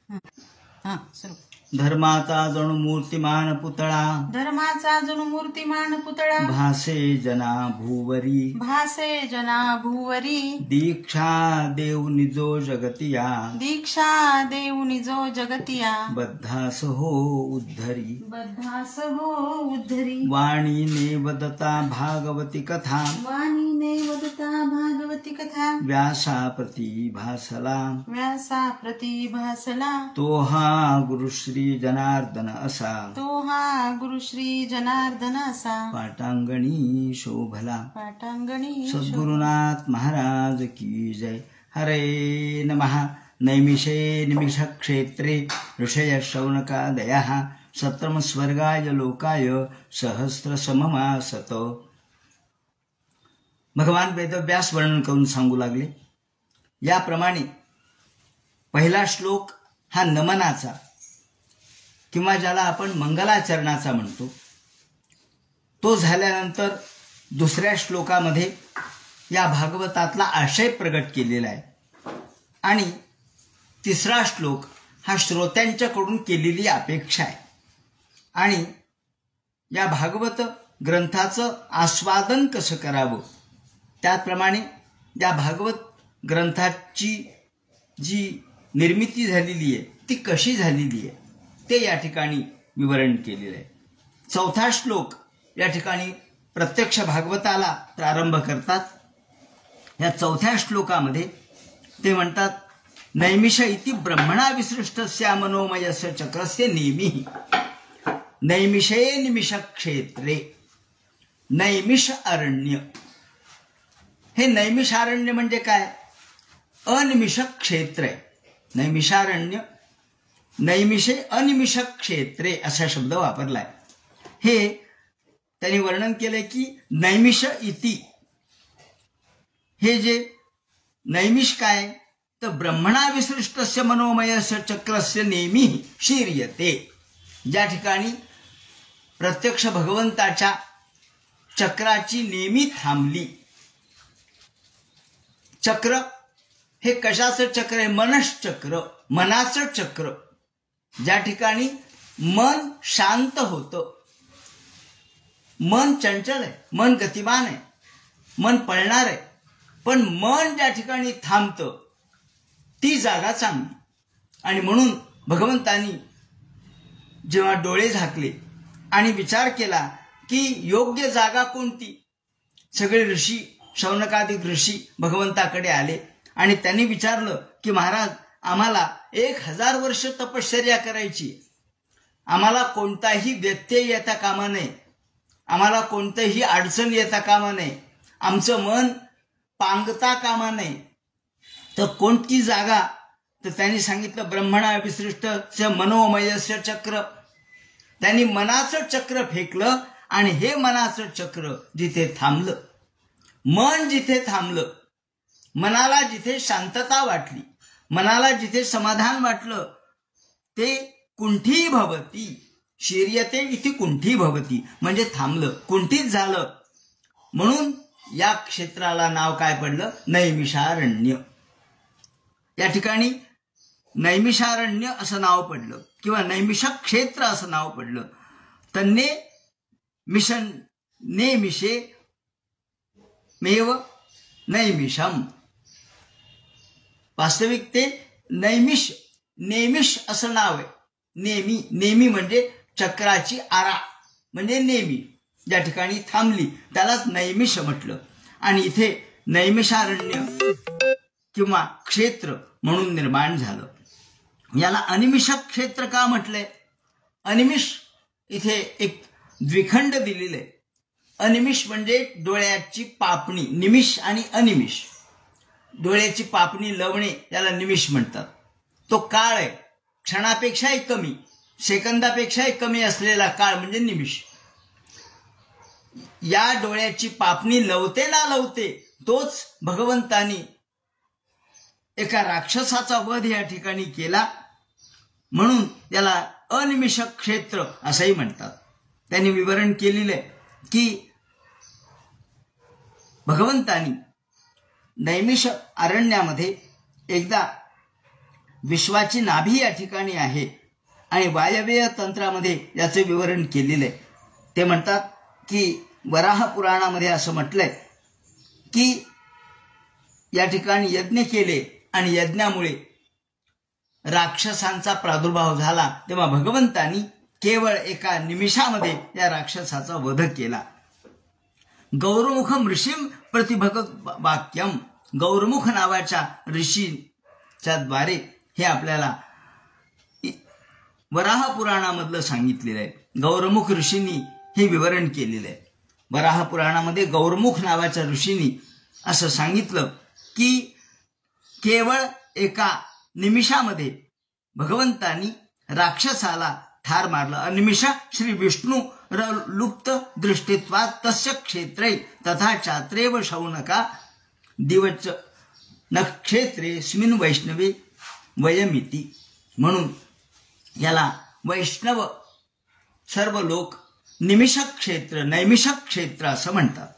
हा सुरू. धर्माचा जणू मूर्तिमान पुतळा, धर्माचा जणू मूर्तिमान पुतळा, भासे जना भूवरी, भासे जना भूवरी, दीक्षा देव निजो जगतिया, दीक्षा देऊ निजो जगतिया, बद्धास हो उद्धरी, बद्धास हो उद्धरी, वाणीने वदता भागवती कथा, वाणीने वदता भागवती कथा, व्यासाप्रती भासला, व्यासा प्रति भासला, तो हा गुरुश्री जनार्दन असा, तो हा गुरुश्री जनार्दन असा, पाटांगणी शोभला, पाटांगणी सद्गुरुनाथ महाराज की जय. हरे नमः. नैमिषे निमिष क्षेत्रे ऋषय शौनकादयः सत्रम स्वर्गाय लोकाय सहस्र सममासत. भगवान वेदव्यास वर्णन करून सांगू लागले. याप्रमाणे पहिला श्लोक हा नमनाचा किंवा ज्याला आपण मंगलाचरणाचा म्हणतो तो झाल्यानंतर दुसऱ्या श्लोकामध्ये या भागवतातला आशय प्रगट केलेला आहे आणि तिसरा श्लोक हा श्रोत्यांच्याकडून केलेली अपेक्षा आहे आणि या भागवत ग्रंथाचं आस्वादन कसं करावं त्याप्रमाणे या भागवत ग्रंथाची जी निर्मिती झालेली आहे ती कशी झालेली आहे ते या ठिकाणी विवरण केलेलं आहे. चौथा श्लोक या ठिकाणी प्रत्यक्ष भागवताला प्रारंभ करतात. या चौथ्या श्लोकामध्ये ते म्हणतात नैमिष इति ब्रह्मणा विसृष्टस्य मनोमयस्य चक्रस्य नेमिः नैमिषे निमिष क्षेत्रे. नैमिष अरण्य. हे नैमिषारण्य म्हणजे काय? अनिमिष क्षेत्र आहे. नैमिषारण्य नैमिषे अनिमिष क्षेत्रे असा शब्द वापरलाय. हे त्यांनी वर्णन केलंय की नैमिष इति हे जे नैमिष काय तर ब्रह्मणा विसृष्टस्य मनोमयस्य चक्रस्य नेमी शीर्यते. ज्या ठिकाणी प्रत्यक्ष भगवंताच्या चक्राची नेमी थांबली. चक्र हे कशाचं चक्र आहे? मनश्चक्र, मनाचं चक्र. ज्या ठिकाणी मन शांत होतं. मन चंचल आहे, मन गतिमान आहे, मन पळणार आहे, पण मन ज्या ठिकाणी थांबतं ती जागा चांगली. आणि म्हणून भगवंतांनी जेव्हा डोळे झाकले आणि विचार केला की योग्य जागा कोणती, सगळे ऋषी शौनकादिक ऋषी भगवंताकडे आले आणि त्यांनी विचारलं की महाराज आम्हाला 1000 वर्ष तपश्चर्या करायची, आम्हाला कोणताही व्यत्यय येता कामा नये, आम्हाला कोणतंही अडचण येता कामा नये, आमचं मन पांगता कामा नये, तर कोणती जागा? तर त्यांनी सांगितलं ब्रह्मणा विसृष्टस्य मनोमयस्य चक्र. त्यांनी मनाचं चक्र फेकलं आणि हे मनाचं चक्र जिथे थांबलं, मन जिथे थांबलं, मनाला जिथे शांतता वाटली, मनाला जिथे समाधान वाटलं ते कुंठी भवती. शीर्यते इथे कुंठी भवती म्हणजे थांबलं, कुंठीत झालं. म्हणून या क्षेत्राला नाव काय पडलं? नैमिषारण्य. या ठिकाणी नैमिषारण्य असं नाव पडलं किंवा नैमिष क्षेत्र असं नाव पडलं. तन्ने मिशन नेमिषे मेव नैमिषम. वास्तविक ते नैमिष नेमिष असं नाव आहे. नेमी, नेमी म्हणजे चक्राची आरा म्हणजे नेमी, ज्या ठिकाणी थांबली त्यालाच नैमिष म्हटलं. आणि इथे नैमिषारण्य किंवा क्षेत्र म्हणून निर्माण झालं. याला अनिमिष क्षेत्र का म्हटलंय? अनिमिष इथे एक द्विखंड दिलेलं आहे. अनिमिष म्हणजे डोळ्याची पापणी, निमिष आणि अनिमिष. डोळ्याची पापणी लवणे याला निमिष म्हणतात. तो काळ आहे, क्षणापेक्षाही कमी, सेकंदापेक्षाही कमी असलेला काळ म्हणजे निमिष. या डोळ्याची पापणी लवते ना लवते तोच भगवंतानी एका राक्षसाचा वध या ठिकाणी केला, म्हणून याला अनिमिष क्षेत्र असंही म्हणतात. त्यांनी विवरण केलेलं आहे की भगवंतानी नैमिष अरण्यामध्ये एकदा विश्वाची नाभी या ठिकाणी आहे आणि वायव्य तंत्रामध्ये याचे विवरण केलेले आहे. ते म्हणतात की वराह पुराणामध्ये असं म्हटलंय की या ठिकाणी यज्ञ केले आणि यज्ञामुळे राक्षसांचा प्रादुर्भाव झाला, तेव्हा भगवंतांनी केवळ एका निमिषामध्ये या राक्षसाचा वध केला. गौरमुखम ऋषीम प्रतिभगत वाक्यम, गौरमुख नावाच्या ऋषीच्या द्वारे हे आपल्याला वराह पुराणामधलं सांगितलेलं आहे. गौरमुख ऋषींनी हे विवरण केलेलं आहे. वराह पुराणामध्ये गौरमुख नावाच्या ऋषींनी असं सांगितलं की केवळ एका निमिषामध्ये भगवंतांनी राक्षसाला ठार मारलं. अनिमिषा श्री विष्णू लुप्त दृष्टित्वात तस्य क्षेत्रे तथा चात्रेव शौनका दिवच नक्षत्रे स्मिन वैष्णवे वयमिती. म्हणून याला वैष्णव सर्व लोक निमिषक क्षेत्र नैमिषक क्षेत्र असं म्हणतात.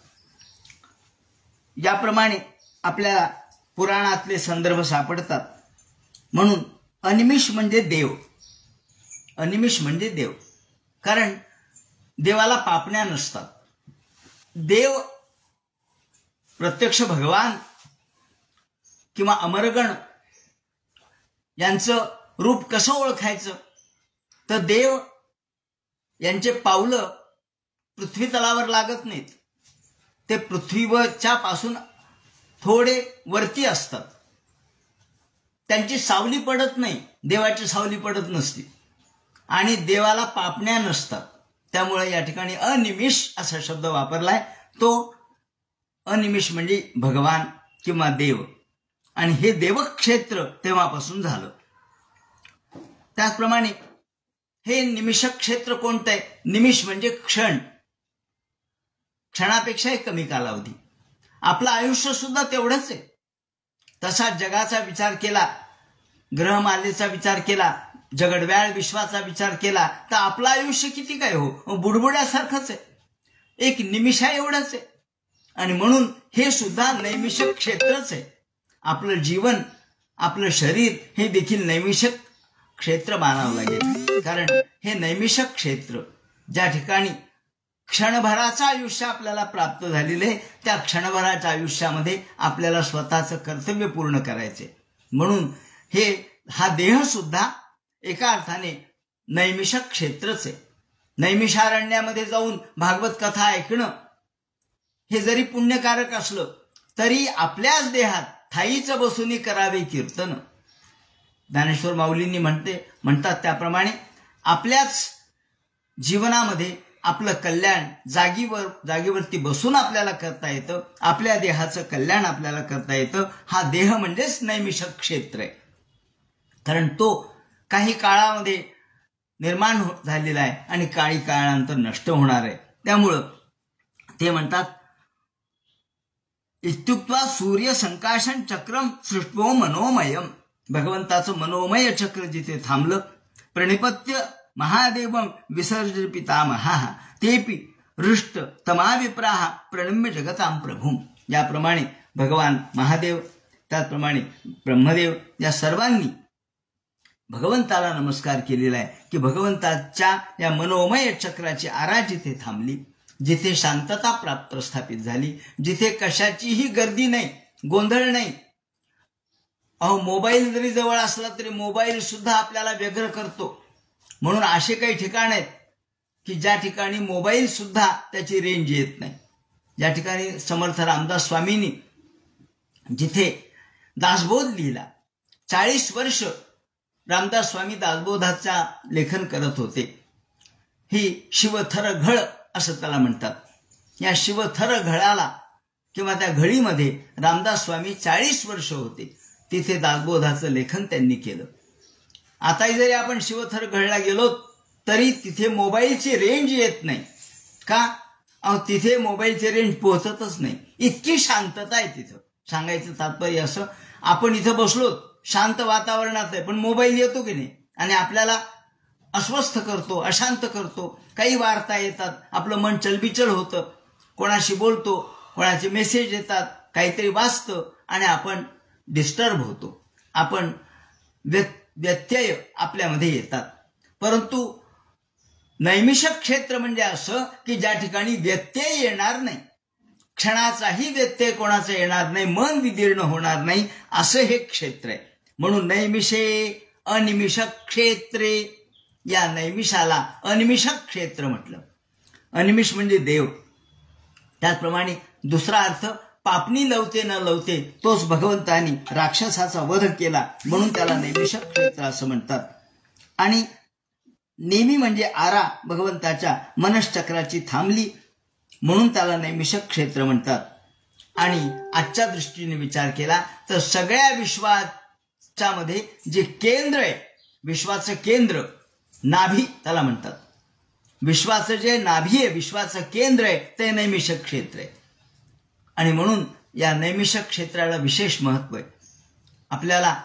याप्रमाणे आपल्या पुराणातले संदर्भ सापडतात. म्हणून अनिमिष म्हणजे देव, अनिमिष म्हणजे देव, कारण देवाला पापण्या नसतात. देव प्रत्यक्ष भगवान किंवा अमरगण यांचं रूप कसं ओळखायचं, तर देव यांचे पावलं पृथ्वी तलावर लागत नाहीत. ते पृथ्वीवरच्या पासून थोडे वरती असतात. त्यांची सावली पडत नाही, देवाची सावली पडत नसते आणि देवाला पापण्या नसतात. त्यामुळे या ठिकाणी अनिमिष असा शब्द वापरलाय. तो अनिमिष म्हणजे भगवान किंवा देव, आणि हे देवक्षेत्र तेव्हापासून झालं. त्याचप्रमाणे हे निमिषक क्षेत्र कोणतं आहे? निमिष म्हणजे क्षण, क्षणापेक्षाही कमी कालावधी. आपलं आयुष्य सुद्धा तेवढंच आहे. तसा जगाचा विचार केला, ग्रहमालेचा विचार केला, जगडव्याळ विश्वाचा विचार केला तर आपलं आयुष्य किती काय हो, बुडबुड्यासारखंच आहे, एक निमिषा एवढंच आहे. आणि म्हणून हे सुद्धा नैमिषक क्षेत्रच आहे. आपलं जीवन, आपलं शरीर हे देखील नैमिषक क्षेत्र मानावं लागेल. कारण हे नैमिषक क्षेत्र ज्या ठिकाणी क्षणभराचं आयुष्य आपल्याला प्राप्त झालेलं आहे, त्या क्षणभराच्या आयुष्यामध्ये आपल्याला स्वतःचं कर्तव्य पूर्ण करायचे. म्हणून हा देह सुद्धा एका अर्थाने नैमिषक क्षेत्रच आहे. नैमिषारण्यामध्ये जाऊन भागवत कथा ऐकणं हे जरी पुण्यकारक असलं तरी आपल्याच देहात ठाईच बसून करावे कीर्तन. ज्ञानेश्वर माऊलींनी म्हणतात त्याप्रमाणे आपल्याच जीवनामध्ये आपलं कल्याण जागेवरती बसून आपल्याला करता येतं. आपल्या देहाचं कल्याण आपल्याला करता येतं. हा देह म्हणजेच नैमिषक क्षेत्र आहे, कारण तो काही काळामध्ये निर्माण झालेला आहे आणि काही काळानंतर नष्ट होणार आहे. त्यामुळं ते म्हणतात इत्युक्त्वा सूर्य संकाशन चक्रम सृष्टो मनोमयम. भगवंताचं मनोमय चक्र जिथे थांबलं, प्रणिपत्य महादेवं विसर्ज पितामहा तेपि हृष्ट तमाविप्राह प्रणम्य जगतां प्रभुम. याप्रमाणे भगवान महादेव, त्याचप्रमाणे ब्रह्मदेव या सर्वांनी भगवंताला नमस्कार केलेला आहे की भगवंताच्या या मनोमय चक्राची आरा जिथे थांबली, जिथे शांतता प्रस्थापित झाली, जिथे कशाचीही गर्दी नाही, गोंधळ नाही. मोबाईल जरी जवळ असला तरी मोबाईल सुद्धा आपल्याला व्यग्र करतो. म्हणून असे काही ठिकाण आहेत की ज्या ठिकाणी मोबाईल सुद्धा त्याची रेंज येत नाही. ज्या ठिकाणी समर्थ रामदास स्वामींनी जिथे दासबोध लिहिला, 40 वर्ष रामदास स्वामी दासबोधाचा लेखन करत होते. ही शिवथर घळ असं त्याला म्हणतात. या शिवथर घळाला किंवा त्या घळीमध्ये रामदास स्वामी 40 वर्ष होते. तिथे दासबोधाचं लेखन त्यांनी केलं. आताही जरी आपण शिवथर घळला गेलो तरी तिथे मोबाईलची रेंज येत नाही. का? तिथे मोबाईलची रेंज पोहोचतच नाही. इतकी शांतता आहे तिथं. सांगायचं तात्पर्य असं, आपण इथं बसलो शांत वातावरणात आहे, पण मोबाईल येतो की नाही आणि आपल्याला अस्वस्थ करतो, अशांत करतो. काही वार्ता येतात, आपलं मन चलबिचल होतं, कोणाशी बोलतो, कोणाचे मेसेज येतात, काहीतरी वाचतं आणि आपण डिस्टर्ब होतो. आपण व्यत्यय आपल्यामध्ये येतात. परंतु नैमिषक क्षेत्र म्हणजे असं की ज्या ठिकाणी व्यत्यय येणार नाही, क्षणाचाही व्यत्यय कोणाचा येणार नाही, मन विदीर्ण होणार नाही, असं हे क्षेत्र आहे. म्हणून नैमिषे अनिमिषक क्षेत्रे, या नैमिषाला अनिमिषक क्षेत्र म्हटलं. अनिमिष म्हणजे देव. त्याचप्रमाणे दुसरा अर्थ पापणी लवते न लवते, तोच भगवंतानी राक्षसाचा वध केला म्हणून त्याला नैमिषक क्षेत्र असं म्हणतात. आणि नेमी म्हणजे आरा भगवंताच्या मनश्चक्राची थांबली म्हणून त्याला नैमिषक क्षेत्र म्हणतात. आणि आजच्या दृष्टीने विचार केला तर सगळ्या विश्वाच्या मध्ये जे केंद्र आहे, विश्वाचं केंद्र नाभी त्याला म्हणतात. विश्वाचं जे नाभी आहे, विश्वाचं केंद्र आहे, ते नैमिषक क्षेत्र आहे. आणि म्हणून या नैमिषक क्षेत्राला विशेष महत्व आहे. आपल्याला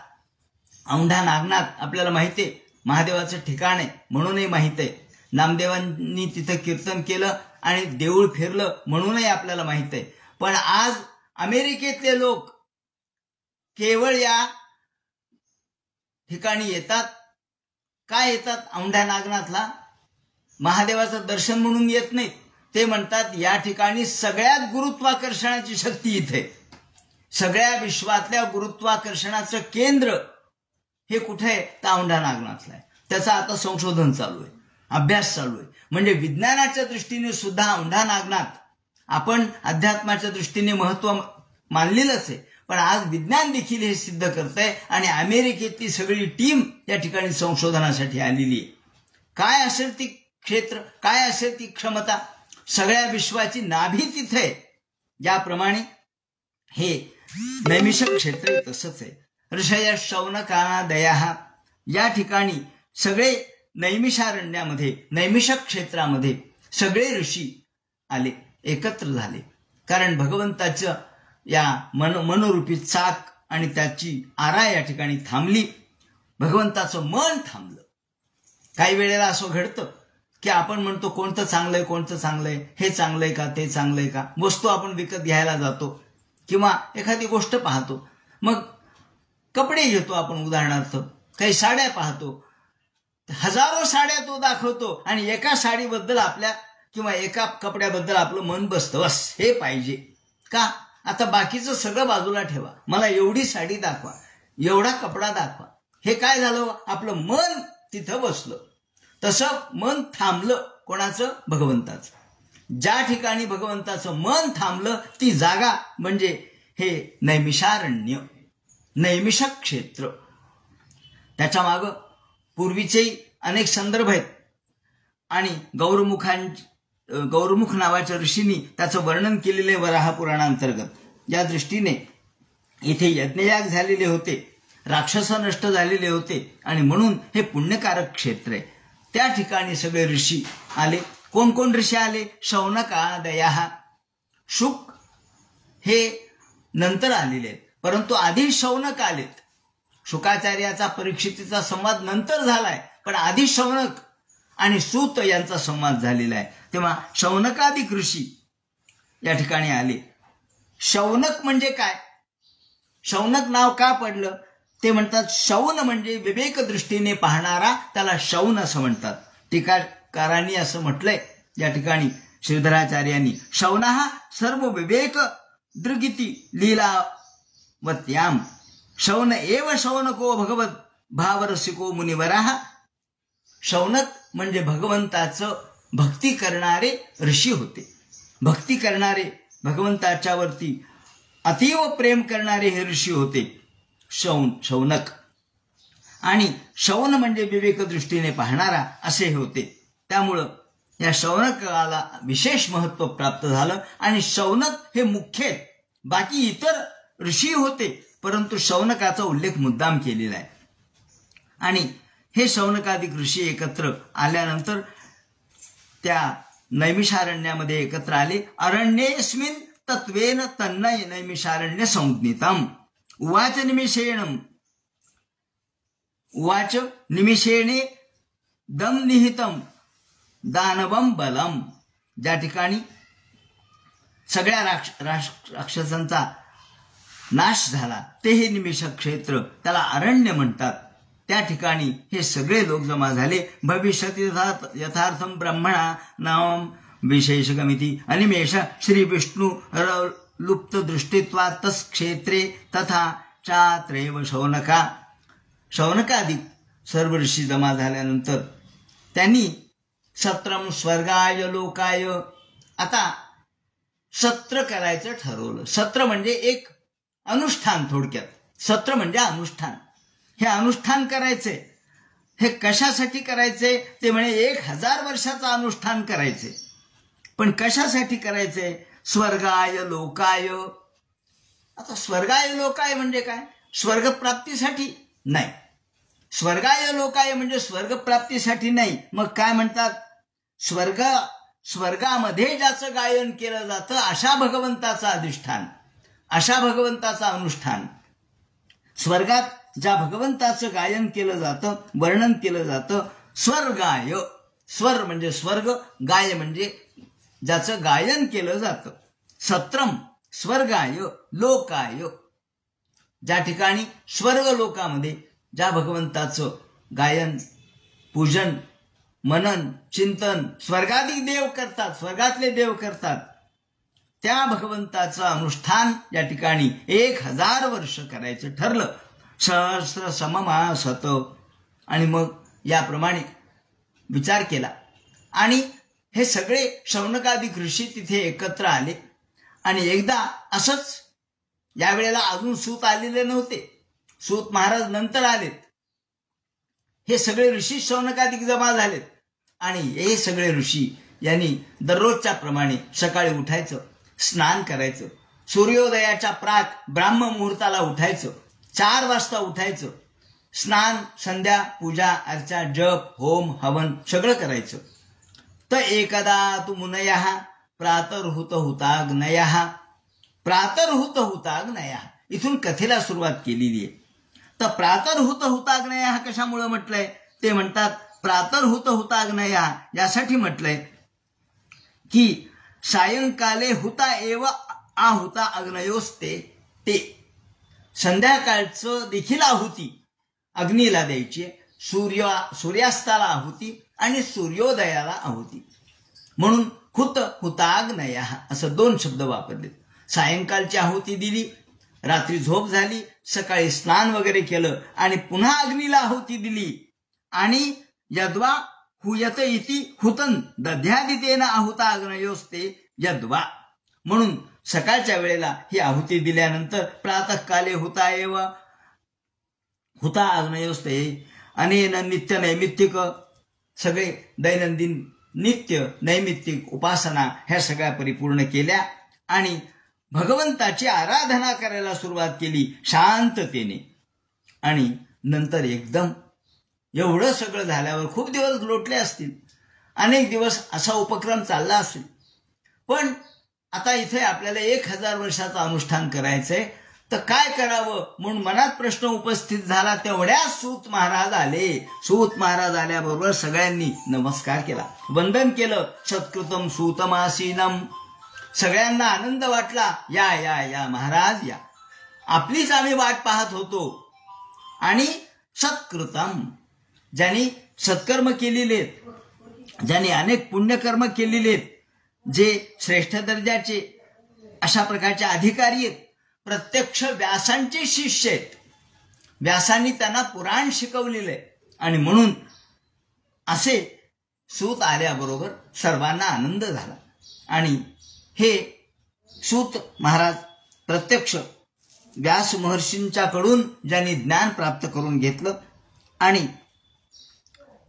औंढा नागनाथ आपल्याला माहिती आहे, महादेवाचं ठिकाण आहे म्हणूनही माहित आहे. नामदेवांनी तिथं कीर्तन केलं आणि देऊळ फिरलं म्हणूनही आपल्याला माहित आहे. पण आज अमेरिकेतले लोक केवळ या ठिकाणी येतात. काय येतात? औंढा नागनाथला महादेवाचं दर्शन म्हणून येत नाहीत. ते म्हणतात या ठिकाणी सगळ्यात गुरुत्वाकर्षणाची शक्ती इथे, सगळ्या विश्वातल्या गुरुत्वाकर्षणाचं केंद्र हे कुठे आहे? तर औंढा नागनाथला आहे. त्याचं आता संशोधन चालू आहे, अभ्यास चालू आहे. म्हणजे विज्ञानाच्या दृष्टीने सुद्धा औंढा नागनाथ आपण अध्यात्माच्या दृष्टीने महत्व मानलेलंच आहे, पण आज विज्ञान देखील हे सिद्ध करतंय. आणि अमेरिकेतली सगळी टीम या ठिकाणी संशोधनासाठी आलेली आहे. काय असेल ती क्षेत्र, काय असेल ती क्षमता, सगळ्या विश्वाची नाभी तिथे आहे. ज्याप्रमाणे हे नैमिषक क्षेत्र तसंच आहे. ऋषय शौनकादया, या ठिकाणी सगळे नैमिषारण्यामध्ये, नैमिषक क्षेत्रामध्ये सगळे ऋषी आले, एकत्र झाले. कारण भगवंताचं या मनोरूपी चाक आणि त्याची आरा या ठिकाणी थांबली, भगवंताचं मन थांबलं. काही वेळेला असं घडतं की आपण म्हणतो कोणतं चांगलंय, कोणतं चांगलंय, हे चांगलंय का, ते चांगलंय का. वस्तू आपण विकत घ्यायला जातो किंवा एखादी गोष्ट पाहतो, मग कपडे घेतो आपण, उदाहरणार्थ काही साड्या पाहतो, हजारो साड्या तो दाखवतो आणि एका साडीबद्दल आपल्या किंवा एका कपड्याबद्दल आपलं मन बसतं, बस हे पाहिजे. का? आता बाकीचं सगळं बाजूला ठेवा, मला एवढी साडी दाखवा, एवढा कपडा दाखवा. हे काय झालं? आपलं मन तिथं बसलं. तसं मन थांबलं. कोणाचं? भगवंताचं. ज्या ठिकाणी भगवंताचं मन थांबलं ती जागा म्हणजे हे नैमिषारण्य, नैमिषक क्षेत्र. त्याच्या मागं पूर्वीचेही अनेक संदर्भ आहेत आणि गौरमुख नावाच्या ऋषींनी त्याचं वर्णन केलेले वराह पुराणांतर्गत. या दृष्टीने इथे यज्ञयाग झालेले होते, राक्षस नष्ट झालेले होते आणि म्हणून हे पुण्यकारक क्षेत्र आहे. त्या ठिकाणी सगळे ऋषी आले. कोण कोण ऋषी आले? शौनकादया. शुक हे नंतर आलेले आहेत, परंतु आधी शौनक आलेत. शुकाचार्याचा परीक्षितीचा संवाद नंतर झालाय, पण आधी शौनक आणि सूत यांचा संवाद झालेला आहे. तेव्हा शौनकादिक ऋषी या ठिकाणी आले. शौनक म्हणजे काय? शौनक नाव का पडलं? ते म्हणतात शौन म्हणजे विवेक दृष्टीने पाहणारा, त्याला शौन असं म्हणतात. टीकाकारांनी असं म्हटलंय या ठिकाणी श्रीधराचार्यांनी, शौनः सर्व विवेक दृगिती लीलावत्याम शौन एव शौनको भगवत भावरसिको मुनिवराः. शौनक म्हणजे भगवंताचं भक्ती करणारे ऋषी होते. भक्ती करणारे, भगवंताच्यावरती अतीव प्रेम करणारे हे ऋषी होते शौनक. आणि शौन म्हणजे विवेक दृष्टीने पाहणारा असे हे होते. त्यामुळं या शौनकाला विशेष महत्व प्राप्त झालं. आणि शौनक हे मुख्य आहेत. बाकी इतर ऋषी होते, परंतु शौनकाचा उल्लेख मुद्दाम केलेला आहे. आणि हे शौनकादिक ऋषी एकत्र आल्यानंतर त्या नैमिषारण्यामध्ये एकत्र आले. अरण्येस्मिन् तत्वेन तन्नय नैमिषारण्य संज्ञितम्. उवाच निमिषेणे दम निहितम दानवम बलम. ज्या ठिकाणी सगळ्या राक्षसांचा नाश झाला ते हे निमिषक क्षेत्र, त्याला अरण्य म्हणतात. त्या ठिकाणी हे सगळे लोक जमा झाले. भविष्यत यथार्थम ब्रह्मणा नाम विशेषगमिति अनिमेष श्री विष्णू लुप्त दृष्टित्वा तस् क्षेत्रे तथा चात्रैव शौनकादिक सर्व ऋषी जमा झाल्यानंतर त्यांनी सत्रम स्वर्गाय लोकाय, आता सत्र करायचं ठरवलं. सत्र म्हणजे एक अनुष्ठान, थोडक्यात सत्र म्हणजे अनुष्ठान. हे अनुष्ठान करायचे. हे कशासाठी करायचे ते म्हणे 1000 वर्षाचं अनुष्ठान करायचे. पण कशासाठी करायचे? स्वर्गाय लोकाय. आता स्वर्गाय लोकाय म्हणजे काय? स्वर्गप्राप्तीसाठी नाही. स्वर्गाय लोकाय म्हणजे स्वर्गप्राप्तीसाठी नाही. मग काय म्हणतात? स्वर्गामध्ये ज्याचं गायन केलं जातं अशा भगवंताचं अधिष्ठान, अशा भगवंताचं अनुष्ठान. स्वर्गात ज्या भगवंताचं गायन केलं जातं, वर्णन केलं जातं, स्वर्गाय. स्वर म्हणजे स्वर्ग, गाय म्हणजे ज्याचं गायन केलं जातं. सत्रम स्वर्गाय लोकाय, ज्या ठिकाणी स्वर्ग लोकामध्ये ज्या भगवंताचं गायन, पूजन, मनन, चिंतन स्वर्गाधिक देव करतात, स्वर्गातले देव करतात, त्या भगवंताचं अनुष्ठान या ठिकाणी 1000 वर्ष करायचं ठरलं. सहस्र सममासत. आणि मग याप्रमाणे विचार केला आणि हे सगळे शौनकादिक ऋषी तिथे एकत्र आले. आणि एकदा असंच, यावेळेला अजून सूत आलेले नव्हते, सूत महाराज नंतर आलेत. हे सगळे ऋषी शौनकादिक जमा झालेत आणि हे सगळे ऋषी यांनी दररोजच्या प्रमाणे सकाळी उठायचं, स्नान करायचं, सूर्योदयाच्या प्राक ब्राह्म मुहूर्ताला उठायचं, 4 वाजता उठायचं, स्नान, संध्या, पूजा, अर्चा, जप, होम, हवन सगळं करायचं. तर एकदा तू मुनयः प्रातर्हुत हुताग्नयः. प्रातर्हुत हुताग्नयः इथून कथेला सुरुवात केलेली आहे. तर प्रातर्हुत हुताग्नयः कशामुळे म्हटलंय? ते म्हणतात प्रातर्हुत हुताग्नयः यासाठी म्हटलंय की सायंकाले हुता एव आहुता अग्नयोस्ते. ते संध्याकाळचं देखील आहुती अग्नीला द्यायची, सूर्यास्ताला आहुती आणि सूर्योदयाला आहुती. म्हणून हुताग्नयः असं 2 शब्द वापरले. सायंकाळची आहुती दिली, रात्री झोप झाली, सकाळी स्नान वगैरे केलं आणि पुन्हा अग्नीला आहुती दिली. आणि यद्वा हुयत इति हुतन दध्यादितेन आहुता अग्नयोस्ते यद्वा. म्हणून सकाळच्या वेळेला ही आहुती दिल्यानंतर प्रातःकाले हुता एव हुता अग्नयोस्ते अनेन नित्य नैमित्तिक, सगळे दैनंदिन नित्य नैमित्तिक उपासना ह्या सगळ्या परिपूर्ण केल्या आणि भगवंताची आराधना करायला सुरुवात केली शांततेने. आणि नंतर एकदम एवढं सगळं झाल्यावर खूप दिवस लोटले असतील, अनेक दिवस असा उपक्रम चालला असेल. पण आता इथे आपल्याला 1000 वर्षाचं अनुष्ठान करायचंय, तर काय करावं म्हणून मनात प्रश्न उपस्थित झाला. तेवढ्या सूत महाराज आले. सूत महाराज आल्याबरोबर सगळ्यांनी नमस्कार केला, वंदन केलं. सत्कृतम सूतमासीनम. सगळ्यांना आनंद वाटला. या या या महाराज या, आपलीच आम्ही वाट पाहत होतो. आणि सत्कृतम, ज्यांनी सत्कर्म केलेले, ज्यांनी अनेक पुण्यकर्म केलेले, जे श्रेष्ठ दर्जाचे अशा प्रकारचे अधिकारी आहेत, प्रत्यक्ष व्यासांचे शिष्य आहेत, व्यासांनी त्यांना पुराण शिकवलेलं आहे. आणि म्हणून असे सूत आल्याबरोबर सर्वांना आनंद झाला. आणि हे सूत महाराज प्रत्यक्ष व्यास महर्षींच्याकडून ज्यांनी ज्ञान प्राप्त करून घेतलं आणि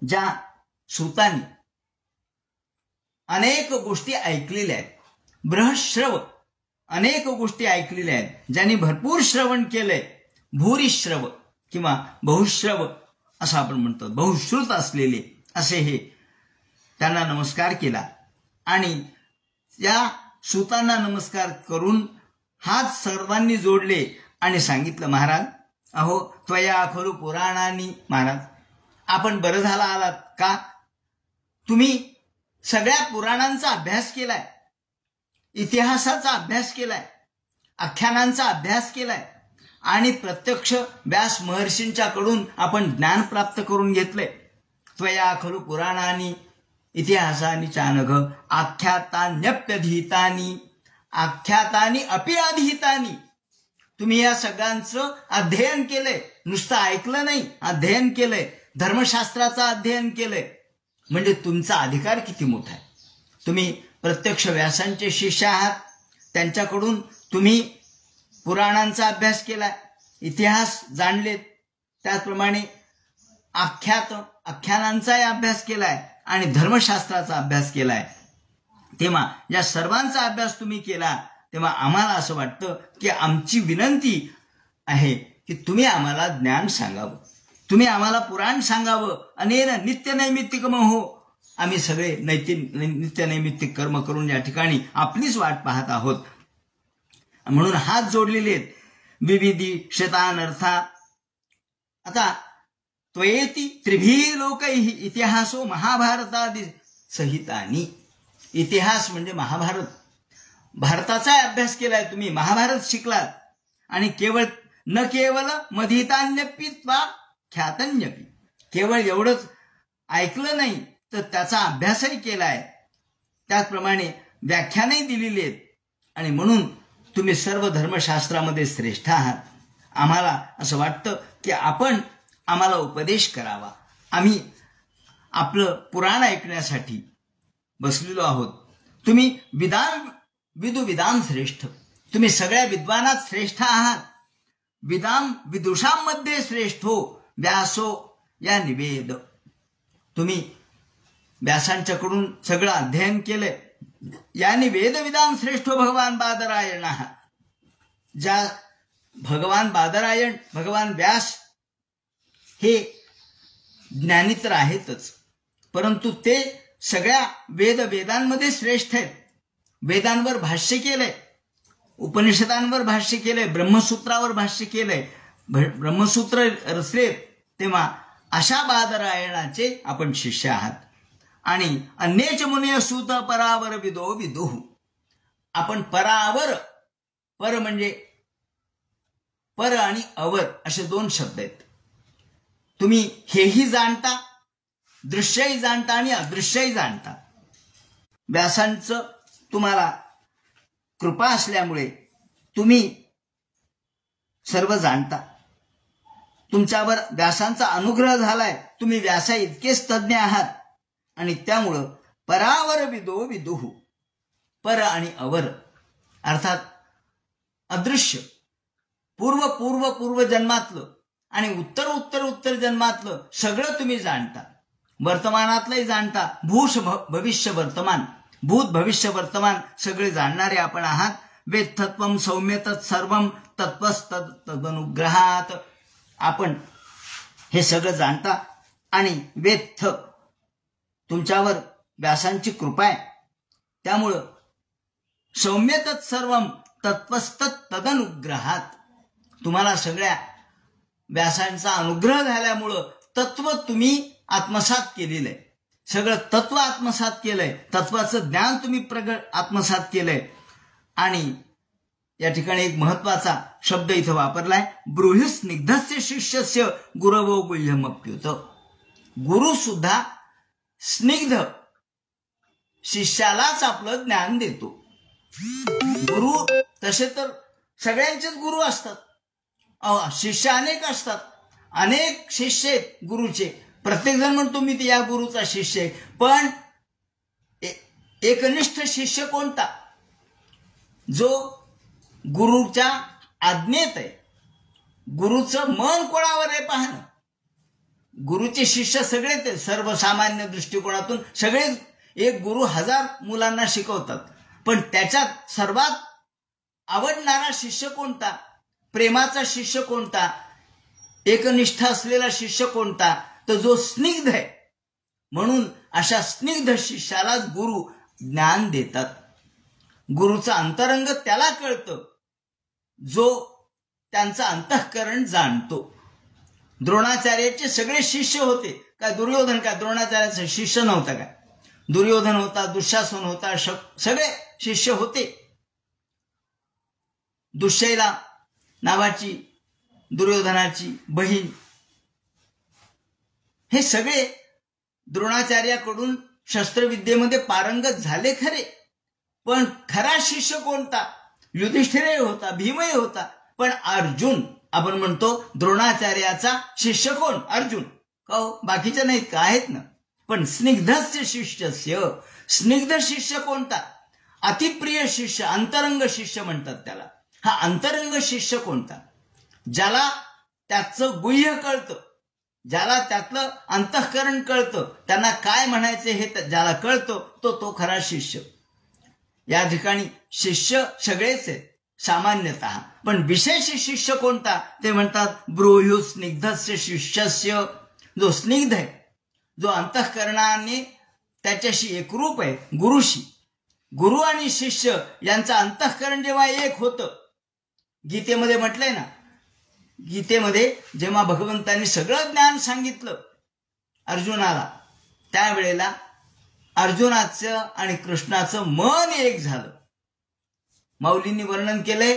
ज्या सूतांनी अनेक गोष्टी ऐकलेल्या आहेत, बृहश्रव अनेक गोष्टी ऐकलेल्या आहेत, ज्यांनी भरपूर श्रवण केलंय, भूरिश्रव किंवा बहुश्रव असं आपण म्हणतो, बहुश्रुत असलेले असे हे, त्यांना नमस्कार केला. आणि या सूतांना नमस्कार करून हात सर्वांनी जोडले आणि सांगितलं, महाराज अहो त्वया खलु पुराणानी. महाराज आपण बरं झाला आलात का? तुम्ही सगळ्या पुराणांचा अभ्यास केलाय, इतिहासाचा अभ्यास केलाय, आख्यानांचा अभ्यास केलाय आणि प्रत्यक्ष व्यास महर्षींच्याकडून आपण ज्ञान प्राप्त करून घेतले. त्वया खलु पुराणानी इतिहासानी चानघ आख्यातान्यप्यधीतानी आख्यातानी अपि अधीतानी. तुम्ही या सगळ्यांचं अध्ययन केलंय, नुसतं ऐकलं नाही, अध्ययन केलंय, धर्मशास्त्राचं अध्ययन केलंय. म्हणजे तुमचा अधिकार किती मोठा आहे. तुम्ही प्रत्यक्ष व्यासांचे शिष्य आहात, त्यांच्याकडून तुम्ही पुराणांचा अभ्यास केलाय, इतिहास जाणलेत, त्याचप्रमाणे आख्यानांचाही अभ्यास केलाय आणि धर्मशास्त्राचा अभ्यास केलाय. तेव्हा या सर्वांचा अभ्यास तुम्ही केला, तेव्हा आम्हाला असं वाटतं की आमची विनंती आहे की तुम्ही आम्हाला ज्ञान सांगावं, तुम्ही आम्हाला पुराण सांगावं. अनेन नित्यनैमित्तिकम हो. आम्ही सगळे नित्यनैमित्तिक कर्म करून या ठिकाणी आपलीच वाट पाहत आहोत. म्हणून हात जोडलेले आहेत. विविधी शतानर्था. आता त्वयेति त्रिभी लोकैः इतिहासो महाभारतादि सहितानी. इतिहास म्हणजे महाभारत, भारताचा अभ्यास केलाय तुम्ही, महाभारत शिकलात आणि न केवळ मधितान्यपीत्वा ख्यातन्यपी. केवळ एवढंच ऐकलं नाही तर त्याचा अभ्यासही केलाय, त्याचप्रमाणे व्याख्यानही दिलेली आहेत. आणि म्हणून तुम्ही सर्व धर्मशास्त्रामध्ये श्रेष्ठ आहात. आम्हाला असं वाटतं की आपण आम्हाला उपदेश करावा. आम्ही आपलं पुराण ऐकण्यासाठी बसलेलो आहोत. तुम्ही विदुविदाम श्रेष्ठ, तुम्ही सगळ्या विद्वानात श्रेष्ठ आहात. विदुषांमध्ये श्रेष्ठो व्यासो या निवेद. तुम्ही व्यासांच्याकडून सगळं अध्ययन केलंय. यानी वेदविदाम श्रेष्ठो भगवान बादरायण. ज्या भगवान बादरायण, भगवान व्यास हे ज्ञानी तर आहेतच, परंतु ते सगळ्या वेदांमध्ये श्रेष्ठ आहेत. वेदांवर भाष्य केलंय, उपनिषदांवर भाष्य केलंय, ब्रह्मसूत्रावर भाष्य केलंय, ब्रह्मसूत्र रचलेत. तेव्हा अशा बादरायणाचे आपण शिष्य आहात. आणि अन्येच मुने सूत परावर विदो विदुः. आपण परावर, पर म्हणजे पर आणि अवर असे दोन शब्द आहेत. तुम्ही हेही जाणता, दृश्यही जाणता आणि अदृश्यही जाणता. व्यासांचं तुम्हाला कृपा असल्यामुळे तुम्ही सर्व जाणता. तुमच्यावर व्यासांचा अनुग्रह झालाय, तुम्ही व्यासा इतकेच तज्ज्ञ आहात. आणि त्यामुळं परावर विदो विदुः, पर आणि अवर अर्थात अदृश्य, पूर्व जन्मातलं आणि उत्तर जन्मातलं सगळं तुम्ही जाणता. वर्तमानातलंही जाणता, भविष्य वर्तमान, भूत भविष्य वर्तमान सगळे जाणणारे आपण आहात. वेत्थत्वम सौम्य तत्सर्वम तत्वस्तदनुग्रहात. आपण हे सगळं जाणता आणि वेत्थ तुमच्यावर व्यासांची कृपा आहे. त्यामुळं सौम्य तत्सर्वम तत्वस्तदनुग्रहात. तुम्हाला सगळ्या व्यासांचा अनुग्रह झाल्यामुळं तत्व तुम्ही आत्मसात केलेलं आहे. सगळं तत्व आत्मसात केलंय, तत्वाचं ज्ञान तुम्ही आत्मसात केलंय. आणि या ठिकाणी एक महत्वाचा शब्द इथं वापरलाय, ब्रूहि स्निग्धस्य शिष्यस्य गुरवो गुह्यमप्युत. गुरु सुद्धा स्निग्ध शिष्यालाच आपलं ज्ञान देतो. गुरु तसे तर सगळ्यांचेच गुरु असतात, शिष्य अनेक असतात, अनेक शिष्य आहेत गुरुचे. प्रत्येक जण म्हणतो मी या गुरुचा शिष्य आहे. पण एकनिष्ठ शिष्य कोणता? जो गुरुच्या आज्ञेत आहे. गुरुचं मन कोणावर आहे पाहणं. गुरुचे शिष्य सगळेच आहेत, सर्वसामान्य दृष्टिकोनातून सगळेच. एक गुरु 1000 मुलांना शिकवतात, पण त्याच्यात सर्वात आवडणारा शिष्य कोणता? प्रेमाचा शिष्य कोणता? एकनिष्ठ असलेला शिष्य कोणता? तर जो स्निग्ध आहे. म्हणून अशा स्निग्ध शिष्यालाच गुरु ज्ञान देतात. गुरुचं अंतरंग त्याला कळतं जो त्यांचं अंतःकरण जाणतो. द्रोणाचार्याचे सगळे शिष्य होते. काय दुर्योधन काय द्रोणाचार्याचा शिष्य नव्हता काय? दुर्योधन होता, दुःशासन होता, सगळे शिष्य होते. दुःशैला नावाची दुर्योधनाची बहीण, हे सगळे द्रोणाचार्याकडून शस्त्रविद्येमध्ये पारंगत झाले खरे, पण खरा शिष्य कोणता? युधिष्ठिरही होता, भीमही होता, पण अर्जुन, आपण म्हणतो द्रोणाचार्याचा शिष्य कोण? अर्जुन. का हो? बाकीचे नाहीत का? आहेत ना. पण स्निग्धस्य शिष्यस्य, स्निग्ध शिष्य कोणता? अतिप्रिय शिष्य, अंतरंग शिष्य म्हणतात त्याला. हा अंतरंग शिष्य कोणता? ज्याला त्याचं गुह्य कळतं, ज्याला त्यातलं अंतःकरण कळतं, त्यांना काय म्हणायचे हे ज्याला कळतं, तो खरा शिष्य. या ठिकाणी शिष्य सगळेच आहेत सामान्यतः, पण विशेष शिष्य कोणता? ते म्हणतात ब्रूयु स्निग्धस्य शिष्यस्य. जो स्निग्ध आहे, जो अंतःकरणाने त्याच्याशी एकरूप आहे, गुरुशी. गुरु आणि शिष्य यांचं अंतःकरण जेव्हा एक होतं, गीतेमध्ये म्हटलंय ना, गीतेमध्ये जेव्हा भगवंतांनी सगळं ज्ञान सांगितलं अर्जुनाला, त्यावेळेला अर्जुनाचं आणि कृष्णाचं मन एक झालं. माऊलींनी वर्णन केलंय,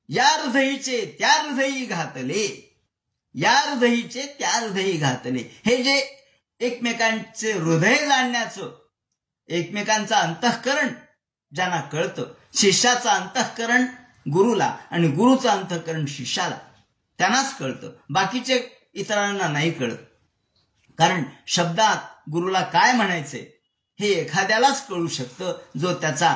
या हृदयीचे त्या हृदयी घातले, या हृदयीचे त्या हृदयी घातले. हे जे एकमेकांचे हृदय जाणण्याचं, एकमेकांचं अंतःकरण ज्यांना कळतं, शिष्याचं अंतःकरण गुरुला आणि गुरुचं अंतःकरण शिष्याला, त्यांनाच कळतं. बाकीचे इतरांना नाही कळत. कारण शब्दात गुरुला काय म्हणायचंय हे एखाद्यालाच कळू शकतं, जो त्याचा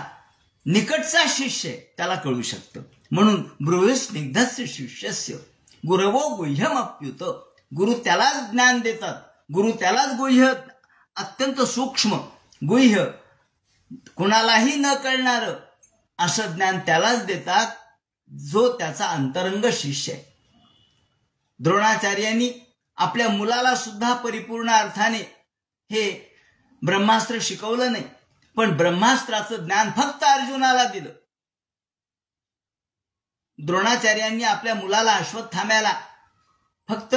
निकटचा शिष्य आहे त्याला कळू शकतं. म्हणून ब्रूहि स्निग्धस्य शिष्यस्य गुरवो गुह्यमप्युत. गुरु त्यालाच ज्ञान देतात, गुरु त्यालाच गुह्य, अत्यंत सूक्ष्म गुह्य, कुणालाही न कळणार असं ज्ञान त्यालाच देतात, जो त्याचा अंतरंग शिष्य आहे. द्रोणाचार्यांनी आपल्या मुलाला सुद्धा परिपूर्ण अर्थाने हे ब्रह्मास्त्र शिकवलं नाही, पण ब्रह्मास्त्राचं ज्ञान फक्त अर्जुनाला दिलं. द्रोणाचार्यांनी आपल्या मुलाला अश्वत्थाम्याला फक्त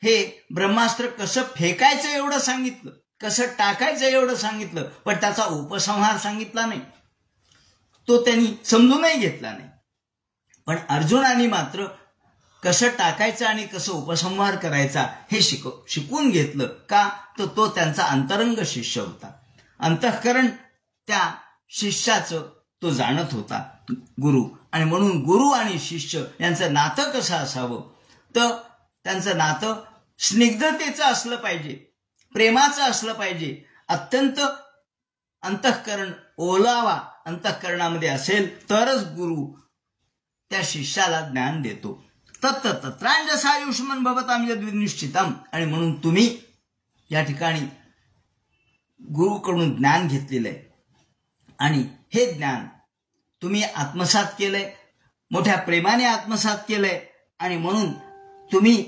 हे ब्रह्मास्त्र कसं फेकायचं एवढं सांगितलं, कसं टाकायचं एवढं सांगितलं, पण त्याचा उपसंहार सांगितला नाही, तो त्यांनी समजूनही घेतला नाही. पण अर्जुनाने मात्र कसं टाकायचं आणि कसं उपसंहार करायचा हे शिकून घेतलं. का? तर तो त्यांचा अंतरंग शिष्य होता. अंतःकरण त्या शिष्याचं तो जाणत होता, गुरु. आणि म्हणून गुरु आणि शिष्य यांचं नातं कसं असावं, तर त्यांचं नातं स्निग्धतेचं असलं पाहिजे, प्रेमाचं असलं पाहिजे. अत्यंत अंतःकरण ओलावा अंतःकरणामध्ये असेल तरच गुरु त्या शिष्याला ज्ञान देतो. तत्र तत्रांजसायुष्मन भवतां यद्विनिश्चितम. आणि म्हणून तुम्ही या ठिकाणी गुरुकडून ज्ञान घेतलेलं आहे आणि हे ज्ञान तुम्ही आत्मसात केलंय, मोठ्या प्रेमाने आत्मसात केलंय. आणि म्हणून तुम्ही